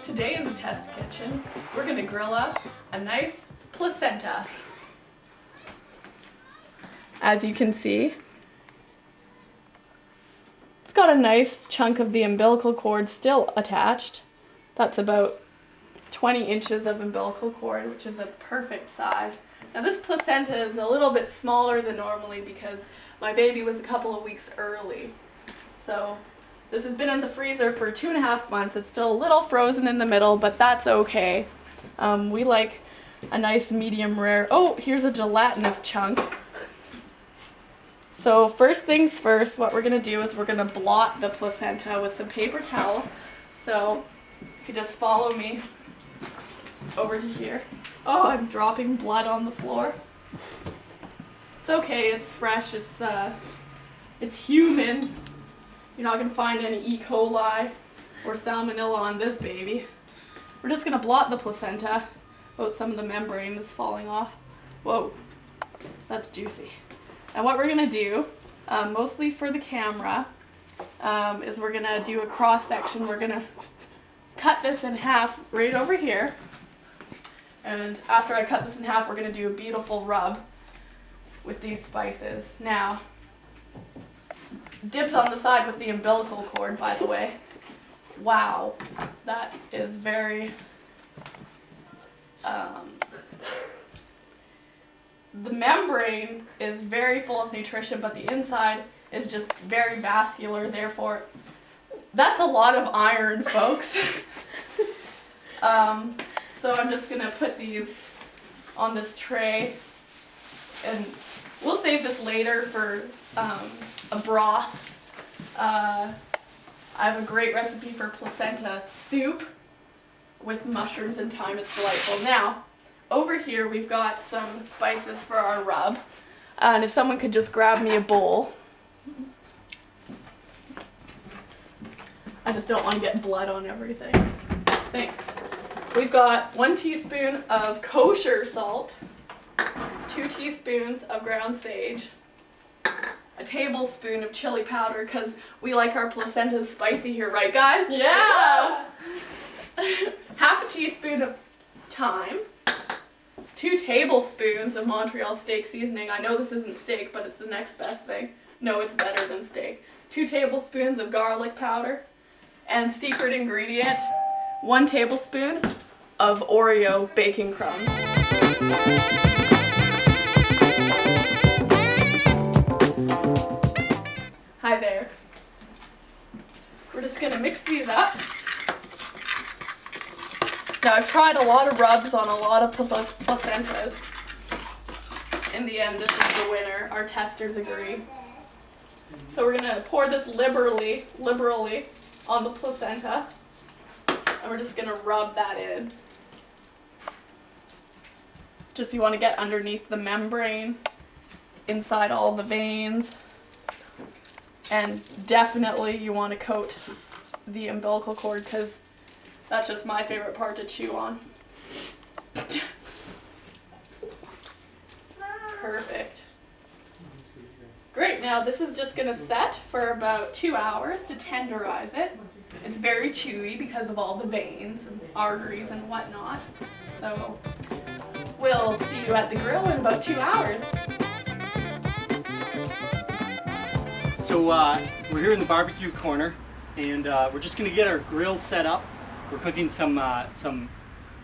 Today in the test kitchen, we're going to grill up a nice placenta. As you can see, it's got a nice chunk of the umbilical cord still attached. That's about 20 inches of umbilical cord, which is a perfect size. Now this placenta is a little bit smaller than normally because my baby was a couple of weeks early. So this has been in the freezer for 2.5 months. It's still a little frozen in the middle, but that's okay. We like a nice medium rare. Oh, here's a gelatinous chunk. So first things first, what we're gonna do is we're gonna blot the placenta with some paper towel. So if you just follow me over to here. Oh, I'm dropping blood on the floor. It's okay, it's fresh, it's human. You're not gonna find any E. coli or salmonella on this baby. We're just gonna blot the placenta. Oh, some of the membrane is falling off. Whoa, that's juicy. And what we're gonna do, mostly for the camera, is we're gonna do a cross section. We're gonna cut this in half right over here. And after I cut this in half, we're gonna do a beautiful rub with these spices. Now, dibs on the side with the umbilical cord, by the way. Wow, that is very, the membrane is very full of nutrition, but the inside is just very vascular, therefore, that's a lot of iron, folks. So I'm just gonna put these on this tray, and we'll save this later for a broth. I have a great recipe for placenta soup with mushrooms and thyme. It's delightful. Now, over here we've got some spices for our rub, and if someone could just grab me a bowl. I just don't want to get blood on everything. Thanks. We've got 1 teaspoon of kosher salt, 2 teaspoons of ground sage, a tablespoon of chili powder, because we like our placentas spicy here, right guys? Yeah! Half a teaspoon of thyme, 2 tablespoons of Montreal steak seasoning. I know this isn't steak, but it's the next best thing. No, it's better than steak. 2 tablespoons of garlic powder, and secret ingredient, 1 tablespoon of Oreo baking crumbs. Hi there. We're just gonna mix these up. Now I've tried a lot of rubs on a lot of placentas. In the end, this is the winner. Our testers agree. So we're gonna pour this liberally on the placenta, and we're just gonna rub that in. Just you wanna get underneath the membrane, inside all the veins, and definitely you wanna coat the umbilical cord, because that's just my favorite part to chew on. Perfect. Great, now this is just gonna set for about 2 hours to tenderize it. It's very chewy because of all the veins and arteries and whatnot. So we'll see you at the grill in about 2 hours. So we're here in the barbecue corner, and we're just gonna get our grill set up. We're cooking some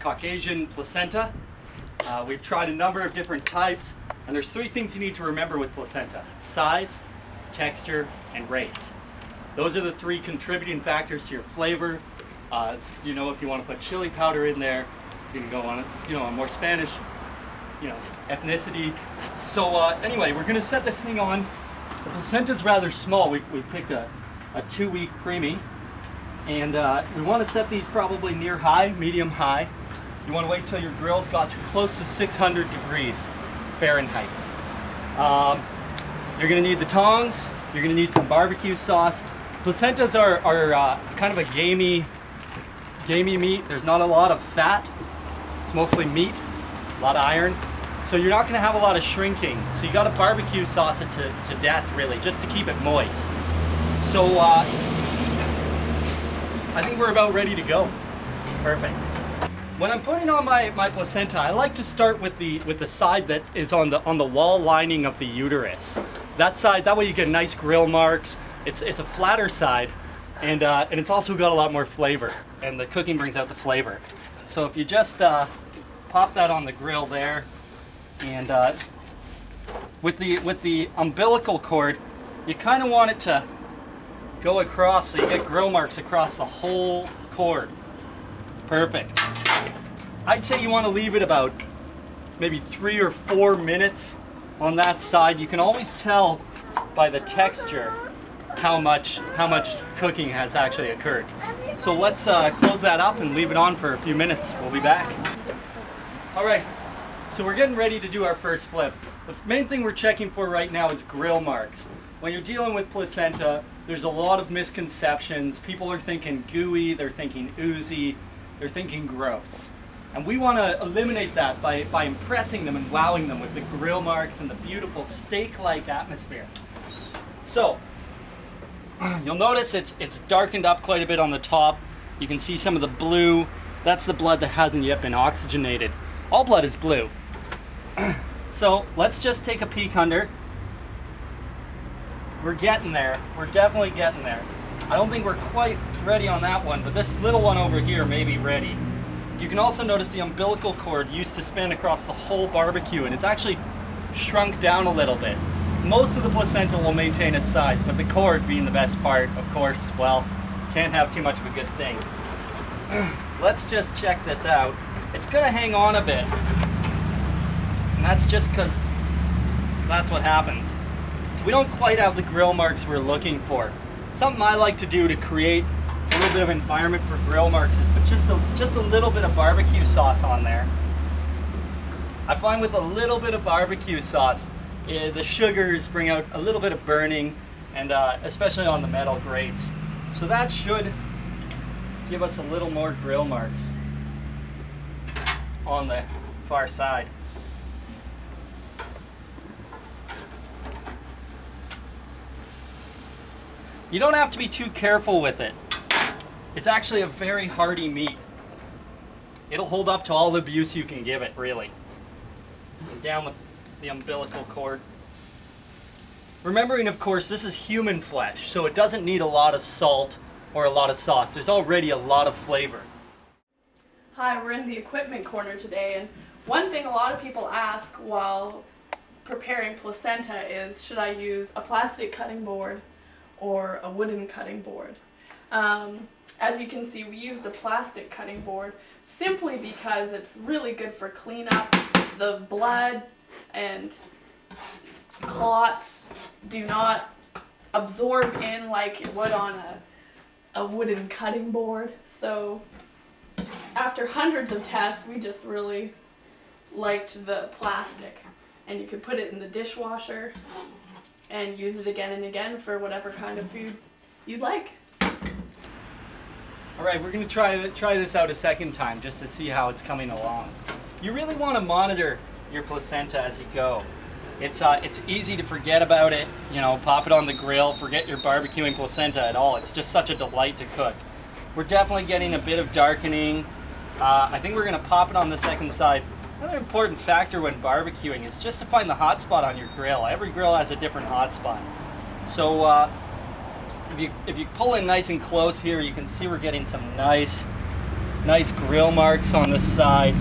Caucasian placenta. We've tried a number of different types, and there's 3 things you need to remember with placenta: size, texture, and race. Those are the 3 contributing factors to your flavor. You know, if you want to put chili powder in there, you can go on, a more Spanish, ethnicity. So anyway, we're gonna set this thing on. The placenta's rather small. We picked a 2-week preemie, and we want to set these probably near high, medium high. You want to wait till your grill's got to close to 600 degrees Fahrenheit. You're going to need the tongs. You're going to need some barbecue sauce. Placentas are kind of a gamey meat. There's not a lot of fat. It's mostly meat, a lot of iron. So you're not gonna have a lot of shrinking. So you gotta barbecue sauce it to death really, just to keep it moist. So I think we're about ready to go. Perfect. When I'm putting on my placenta, I like to start with the side that is on the wall lining of the uterus. That side, that way you get nice grill marks. It's a flatter side, and it's also got a lot more flavor, and the cooking brings out the flavor. So if you just pop that on the grill there, and with the umbilical cord, you kind of want it to go across so you get grill marks across the whole cord. Perfect. I'd say you want to leave it about maybe 3 or 4 minutes on that side. You can always tell by the texture how much cooking has actually occurred. So let's close that up and leave it on for a few minutes. We'll be back. All right, so we're getting ready to do our first flip. The main thing we're checking for right now is grill marks. When you're dealing with placenta, there's a lot of misconceptions. People are thinking gooey, they're thinking oozy, they're thinking gross. And we want to eliminate that by impressing them and wowing them with the grill marks and the beautiful steak-like atmosphere. So, you'll notice it's darkened up quite a bit on the top. You can see some of the blue. That's the blood that hasn't yet been oxygenated. All blood is blue. So let's just take a peek under. We're getting there. We're definitely getting there. I don't think we're quite ready on that one, but this little one over here may be ready. You can also notice the umbilical cord used to span across the whole barbecue, and it's actually shrunk down a little bit. Most of the placenta will maintain its size, but the cord being the best part, of course, well, can't have too much of a good thing. Let's just check this out. It's gonna hang on a bit, and that's just because that's what happens. So we don't quite have the grill marks we're looking for. Something I like to do to create a little bit of environment for grill marks is put just a little bit of barbecue sauce on there. I find with a little bit of barbecue sauce, the sugars bring out a little bit of burning, and especially on the metal grates. So that should give us a little more grill marks on the far side. You don't have to be too careful with it. It's actually a very hardy meat. It'll hold up to all the abuse you can give it, really. And down the umbilical cord. Remembering, of course, this is human flesh, so it doesn't need a lot of salt or a lot of sauce. There's already a lot of flavor. Hi, we're in the equipment corner today, and one thing a lot of people ask while preparing placenta is, should I use a plastic cutting board or a wooden cutting board? As you can see, we used a plastic cutting board simply because it's really good for cleanup. The blood and clots do not absorb in like it would on a wooden cutting board. So after hundreds of tests, we just really liked the plastic, and you can put it in the dishwasher and use it again and again for whatever kind of food you'd like. All right, we're going to try this out a second time just to see how it's coming along. You really want to monitor your placenta as you go. It's easy to forget about it, you know, pop it on the grill, forget you're barbecuing placenta at all. It's just such a delight to cook. We're definitely getting a bit of darkening. I think we're going to pop it on the second side. Another important factor when barbecuing is just to find the hot spot on your grill. Every grill has a different hot spot. So if you pull in nice and close here, you can see we're getting some nice grill marks on the side.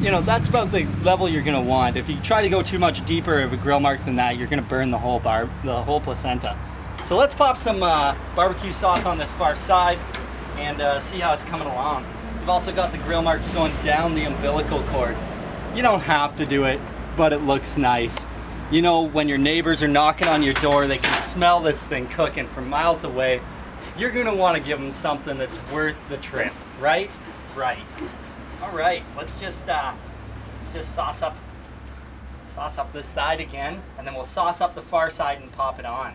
You know, that's about the level you're going to want. If you try to go too much deeper of a grill mark than that, you're going to burn the whole placenta. So let's pop some barbecue sauce on this far side and see how it's coming along. We've also got the grill marks going down the umbilical cord. You don't have to do it, but it looks nice. You know, when your neighbors are knocking on your door, they can smell this thing cooking from miles away. You're going to want to give them something that's worth the trip, right? Right. All right, let's just sauce up this side again, and then we'll sauce up the far side and pop it on.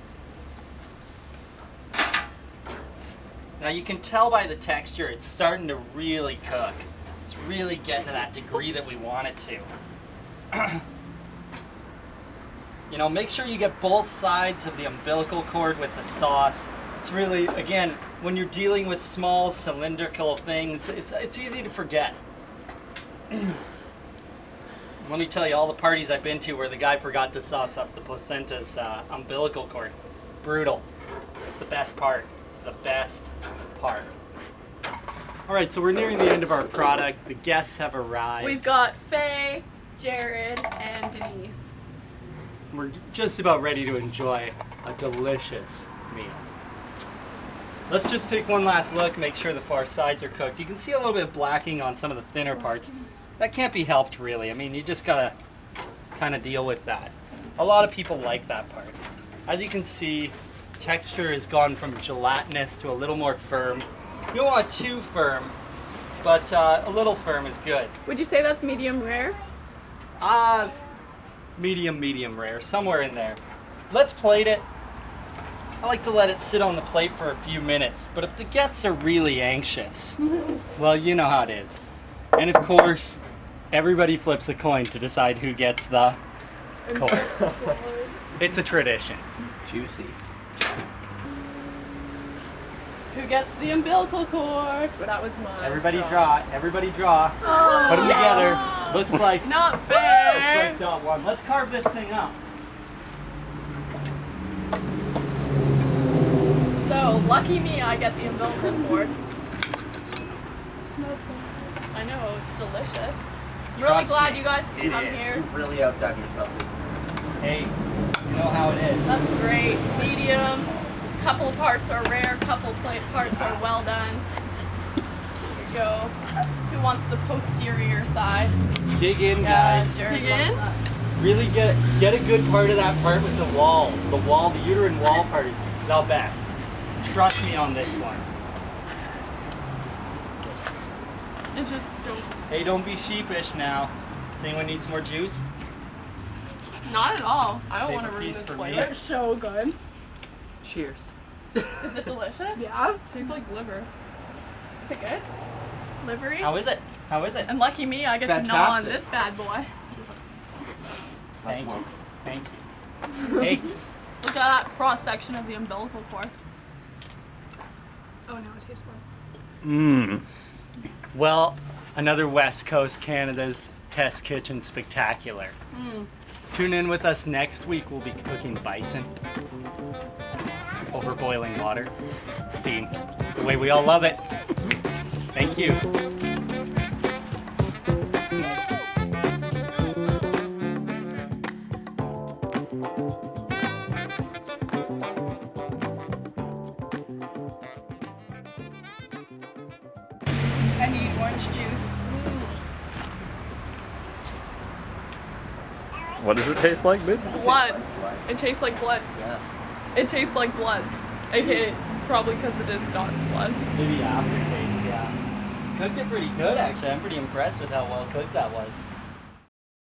Now you can tell by the texture, it's starting to really cook. It's really getting to that degree that we want it to. You know, make sure you get both sides of the umbilical cord with the sauce. It's really, again, when you're dealing with small cylindrical things, it's easy to forget. Let me tell you, all the parties I've been to where the guy forgot to sauce up the placenta's umbilical cord. Brutal. It's the best part. It's the best part. All right, so we're nearing the end of our product. The guests have arrived. We've got Faye, Jared, and Denise. We're just about ready to enjoy a delicious meal. Let's just take one last look, make sure the far sides are cooked. You can see a little bit of blacking on some of the thinner parts. That can't be helped, really. I mean, you just gotta kind of deal with that. A lot of people like that part. As you can see, texture has gone from gelatinous to a little more firm. You don't want too firm, but a little firm is good. Would you say that's medium rare? Medium rare, somewhere in there. Let's plate it. I like to let it sit on the plate for a few minutes, but if the guests are really anxious, well, you know how it is. And of course, everybody flips a coin to decide who gets the cord. It's a tradition. Juicy. Who gets the umbilical cord? That was mine. Everybody draw. Everybody draw. Oh, Put them yes. together. Looks like Not fair. looks like dot one. Let's carve this thing up. So lucky me, I get the umbilical cord. It smells so good. I know, it's delicious. I'm really Trust glad me, you guys it can come is. here. You've really outdone yourself this time. Hey, you know how it is. That's great. Medium. Couple parts are rare. Couple parts are well done. Here we go. Who wants the posterior side? Dig in, guys. Jared Dig loves in? that. Really get a good part of that part with the wall. The uterine wall part is the best. Trust me on this one. And just don't. Hey, don't be sheepish now. Does anyone need some more juice? Not at all. I don't Save want a to ruin piece this for flavor. me. It's so good. Cheers. Is it delicious? Yeah. Tastes like liver. Is it good? Livery? How is it? How is it? And lucky me, I get to gnaw on Fantastic. this bad boy. Thank you. Thank you. Hey, Look at that cross section of the umbilical cord. Oh no, it tastes more. well, another West Coast Canada's Test Kitchen Spectacular. Tune in with us next week. We'll be cooking bison over boiling water, steam, the way we all love it. Thank you. I need orange juice. What does it taste like, bitch? Blood. It tastes like blood. Yeah. It tastes like blood. AKA probably because it is Don's blood. Maybe aftertaste, yeah. Cooked it pretty good, actually. I'm pretty impressed with how well cooked that was.